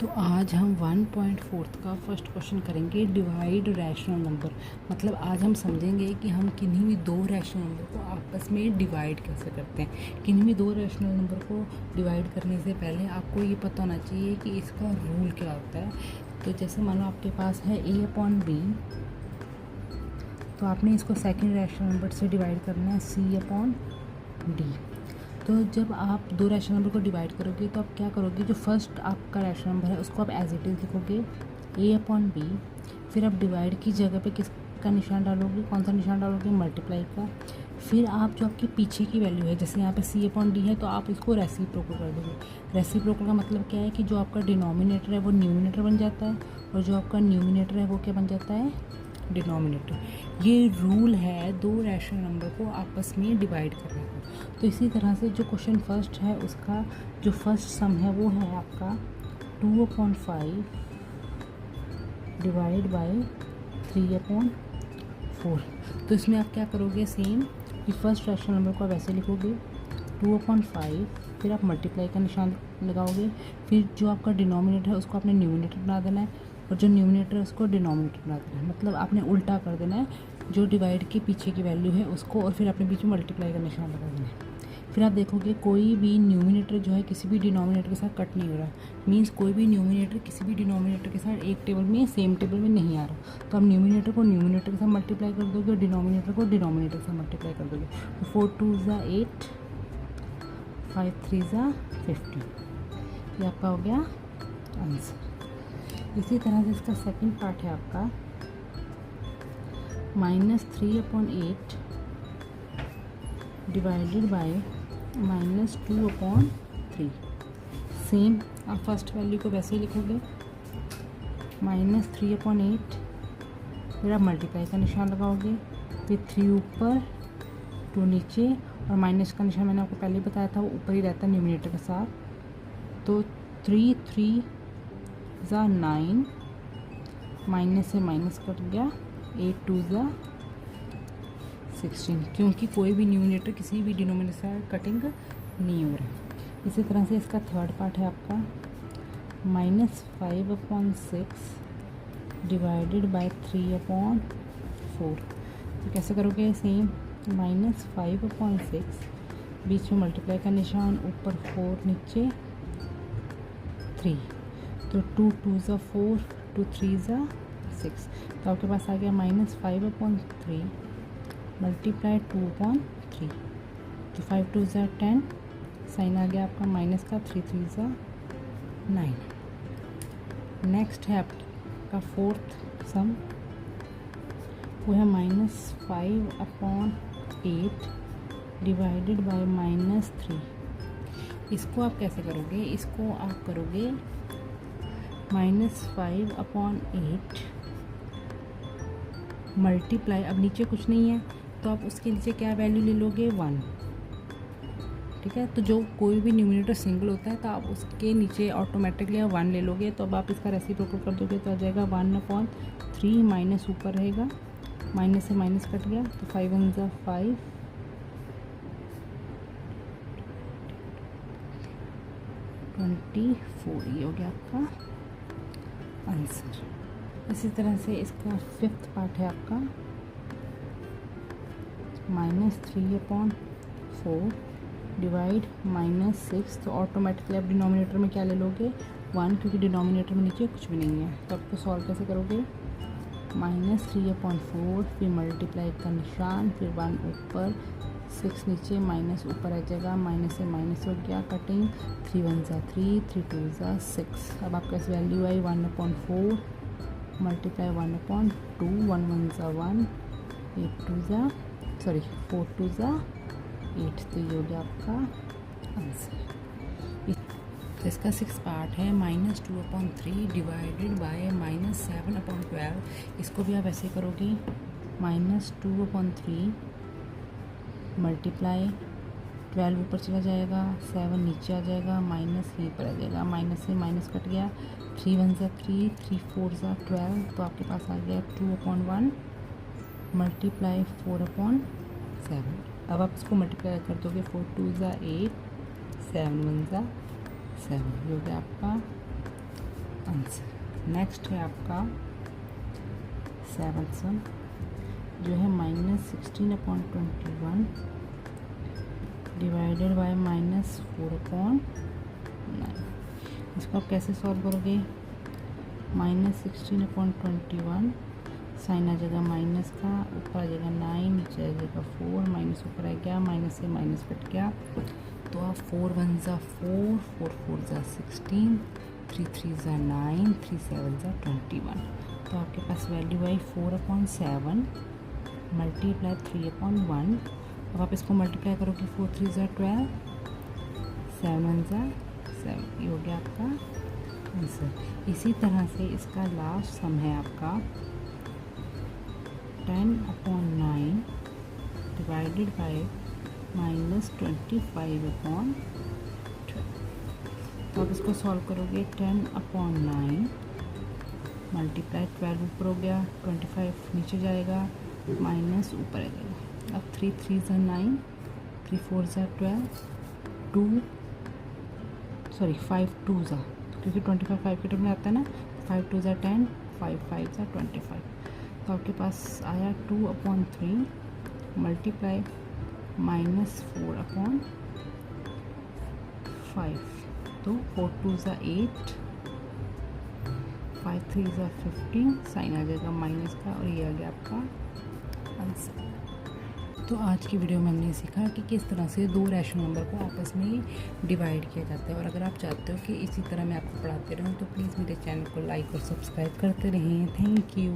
तो आज हम 1.4 का फर्स्ट क्वेश्चन करेंगे, डिवाइड रैशनल नंबर। मतलब आज हम समझेंगे कि हम किन्हीं भी दो रैशनल नंबर को आपस में डिवाइड कैसे करते हैं। किन्हीं भी दो रैशनल नंबर को डिवाइड करने से पहले आपको ये पता होना चाहिए कि इसका रूल क्या होता है। तो जैसे मान लो आपके पास है a/b, तो आपने इसको सेकेंड रैशनल नंबर से डिवाइड करना है c/d। तो जब आप दो रैशनल नंबर को डिवाइड करोगे तो आप क्या करोगे, जो फर्स्ट आपका रैशनल नंबर है उसको आप एज इट इज़ लिखोगे a/b। फिर आप डिवाइड की जगह पे किसका निशान डालोगे, कौन सा निशान डालोगे, मल्टीप्लाई का। फिर आप जो आपके पीछे की वैल्यू है, जैसे यहाँ पे c/d है तो आप इसको रेसिप्रोकल कर दोगे। रेसिप्रोकल का मतलब क्या है कि जो आपका डिनोमिनेटर है वो न्यूमिनेटर बन जाता है और जो आपका न्यूमिनेटर है वो क्या बन जाता है, डिनोमिनेटर। ये रूल है दो रैशनल नंबर को आपस में डिवाइड करने का। तो इसी तरह से जो क्वेश्चन फर्स्ट है उसका जो फर्स्ट सम है वो है आपका 2/5 डिवाइड बाय 3/4। तो इसमें आप क्या करोगे, सेम कि फर्स्ट रैशनल नंबर को आप ऐसे लिखोगे 2/5, फिर आप मल्टीप्लाई का निशान लगाओगे। फिर जो आपका डिनोमिनेटर है उसको आपने न्यूमिनेटर बना देना है और जो न्यूमिनेटर है उसको डिनोमिनेटर बना देना है। मतलब आपने उल्टा कर देना है जो डिवाइड के पीछे की वैल्यू है उसको, और फिर अपने बीच में मल्टीप्लाई का निशान लगा देना है। फिर आप देखोगे कोई भी न्यूमिनेटर जो है किसी भी डिनोमिनेटर के साथ कट नहीं हो रहा। मीन्स कोई भी न्यूमिनेटर किसी भी डिनोमिनेटर के साथ एक टेबल में सेम टेबल में नहीं आ रहा। तो आप न्यूमिनेटर को न्यूमिनेटर के साथ मल्टीप्लाई कर दोगे और डिनोमिनेटर को डिनोमिनेटर के साथ मल्टीप्लाई कर दोगे। तो 4 2 ज़ा 8, 5 3 ज़ा 50, ये आपका हो गया आंसर। इसी तरह से इसका सेकंड पार्ट है आपका -3/8 डिवाइडेड बाय -2/3। सेम आप फर्स्ट वैल्यू को वैसे ही लिखोगे -3/8, फिर आप मल्टीप्लाई का निशान लगाओगे, फिर 3 ऊपर 2 नीचे, और माइनस का निशान मैंने आपको पहले ही बताया था वो ऊपर ही रहता है न्यूमिनेटर के साथ। तो 3 3 ज़ा 9, माइनस से माइनस कट गया, 8 2 ज़ा 16, क्योंकि कोई भी न्यूमिनेटर किसी भी डिनोमिनेटर से कटिंग नहीं हो रहा है। इसी तरह से इसका थर्ड पार्ट है आपका -5/6 डिवाइडेड बाय 3/4। तो कैसे करोगे, सेम -5/6, बीच में मल्टीप्लाई का निशान, ऊपर 4 नीचे 3। तो 2 2 ज़ा 4, 2 3 ज़ा 6। तो आपके पास आ गया -5/3 मल्टीप्लाई 2/3। तो 5 2 ज़ा 10, साइन आ गया आपका माइनस का, 3 3 ज़ा 9। नेक्स्ट है आपका फोर्थ सम, वो है -5/8 डिवाइडेड बाय -3। इसको आप कैसे करोगे, इसको आप करोगे -5/8 मल्टीप्लाई, अब नीचे कुछ नहीं है तो आप उसके नीचे क्या वैल्यू ले लोगे, 1। ठीक है, तो जो कोई भी न्यूमिनेटर सिंगल होता है तो आप उसके नीचे ऑटोमेटिकली 1 ले लोगे। तो अब आप इसका रेसिप्रोकल कर दोगे तो आ जाएगा 1/3, माइनस ऊपर रहेगा, माइनस से माइनस कट गया, तो 5 1 ज़ा 5, 24, ये हो गया आपका आंसर। इसी तरह से इसका फिफ्थ पार्ट है आपका -3/4 डिवाइड -6। तो ऑटोमेटिकली आप डिनोमिनेटर में क्या ले लोगे, 1, क्योंकि डिनोमिनेटर में नीचे कुछ भी नहीं है। तो आपको सॉल्व कैसे करोगे, -3/4, फिर मल्टीप्लाई का निशान, फिर 1 ऊपर 6 नीचे, माइनस ऊपर आ जाएगा, माइनस से माइनस हो गया कटिंग, 3 1 ज़ा 3, 3 2 ज़ा 6। अब आपका इस वैल्यू आई 1/4 मल्टीप्लाई 1/2, 1 1 ज़ा 1, 4 2 ज़ा 8। तो ये हो गया आपका आंसर। तो इसका 6 पार्ट है -2/3 डिवाइडेड बाय -7/12। इसको भी आप ऐसे करोगे, -2/3 मल्टीप्लाई 12 ऊपर चला जाएगा, 7 नीचे आ जाएगा, माइनस यहीं पर आ जाएगा, माइनस से माइनस कट गया, 3 1 ज़ा 3, 3 4 ज़ा 12। तो आपके पास आ गया 2/1 मल्टीप्लाई 4/7। अब आप इसको मल्टीप्लाई कर दोगे, 4 2 ज़ा 8, 7 1 ज़ा 7, ये हो गया आपका आंसर। नेक्स्ट है आपका 7th सम जो है -16/21 डिवाइडेड बाय -4/9। इसको आप कैसे सॉल्व करोगे? -16/21 साइन आ जाएगा माइनस का, ऊपर आ जाएगा 9, नीचे आ जाएगा 4, माइनस ऊपर आ गया, माइनस से माइनस कट गया, तो आप 4 1 ज़ा 4, 4 4 ज़ा 16, 3 3 ज़ा 9, 3 7 ज़ा 21। तो आपके पास वैल्यू आई 4/7 मल्टीप्लाई 3/1। अब आप इसको मल्टीप्लाई करोगे, 4 3 ज़ा 12, 7 1 ज़ा 7, ये हो गया आपका आंसर। इसी तरह से इसका लास्ट सम है आपका 10/9 डिवाइडेड बाय -25/12। तो आप इसको सॉल्व करोगे, 10/9 मल्टीप्लाई 12 ऊपर हो गया, 25 नीचे जाएगा, माइनस ऊपर आ जाएगा। अब 3 3 ज़ा 9, 3 4 ज़ा 12, 5 2 ज़ा, क्योंकि 25 5 के टर्म में आता है ना, 5 2 ज़ा 10, 5 5 ज़ा 25। तो आपके पास आया 2/3 मल्टीप्लाई -4/5। तो 4 2 ज़ा 8, 5 3 ज़ा 15, साइन आ जाएगा माइनस का, और ये आ गया आपका आंसर। तो आज की वीडियो में हमने सीखा कि किस तरह से दो रैशनल नंबर को आपस में डिवाइड किया जाता है। और अगर आप चाहते हो कि इसी तरह मैं आपको पढ़ाते रहूँ तो प्लीज़ मेरे चैनल को लाइक और सब्सक्राइब करते रहें। Thank you.